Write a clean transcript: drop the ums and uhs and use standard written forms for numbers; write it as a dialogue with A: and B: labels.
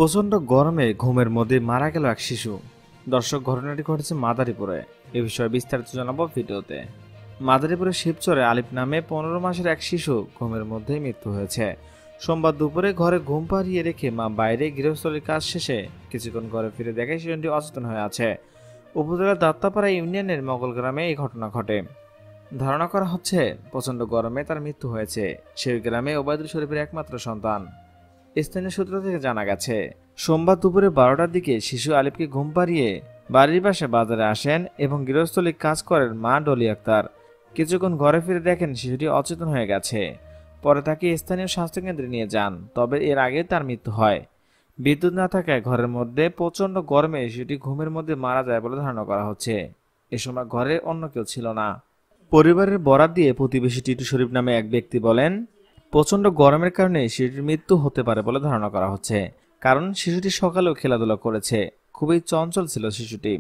A: প্রচণ্ড গরমে ঘুমের মধ্যে মারা গেল এক শিশু। দর্শক, ঘটনাটি ঘটেছে মাদারীপুরে। এ বিষয়ে বিস্তারিত জানাবো ভিডিওতে। মাদারীপুরের শিবচরে আলিফ নামে 15 মাসের এক শিশু ঘুমের মধ্যেই মৃত্যু হয়েছে। সোমবার দুপুরে ঘরে ঘুম পাড়িয়ে রেখে মা বাইরে গৃহস্থলীর কাজ শেষে কিছুক্ষণ ঘরে ফিরে দেখে শিশুটি অচেতন হয়ে আছে। উপজেলার দাত্তাপাড়া ইউনিয়নের মগল গ্রামে এই ঘটনা ঘটে। ধারণা করা হচ্ছে প্রচণ্ড গরমে তার মৃত্যু হয়েছে। সেই গ্রামে ওবায়দুল শরীফের একমাত্র সন্তান। স্থানীয় সূত্র থেকে জানা গেছে, সোমবার দুপুরে 12টার দিকে শিশু আলিফকে ঘুম পাড়িয়ে বাড়ির পাশে বাজারে আসেন এবং গৃহস্থলী কাজ করেন মা ডলি আক্তার। কিছুক্ষণ ঘরে ফিরে দেখেন শিশুটি অচেতন হয়ে গেছে। পরে তাকে স্থানীয় স্বাস্থ্যকেন্দ্রে নিয়ে যান, তবে এর আগে তার মৃত্যু হয়। বিদ্যুৎ না থাকায় ঘরের মধ্যে প্রচণ্ড গরমে শিশুটি ঘুমের মধ্যে মারা যায় বলে ধারণা করা হচ্ছে। এ সময় ঘরে অন্য কেউ ছিল না। পরিবারের বরাত দিয়ে প্রতিবেশী টিটু শরীফ নামে এক ব্যক্তি বলেন, প্রচণ্ড গরমের কারণে শিশুটির মৃত্যু হতে পারে বলে ধারণা করা হচ্ছে, কারণ শিশুটি সকালেও খেলাধুলা করেছে। খুবই চঞ্চল ছিল শিশুটি।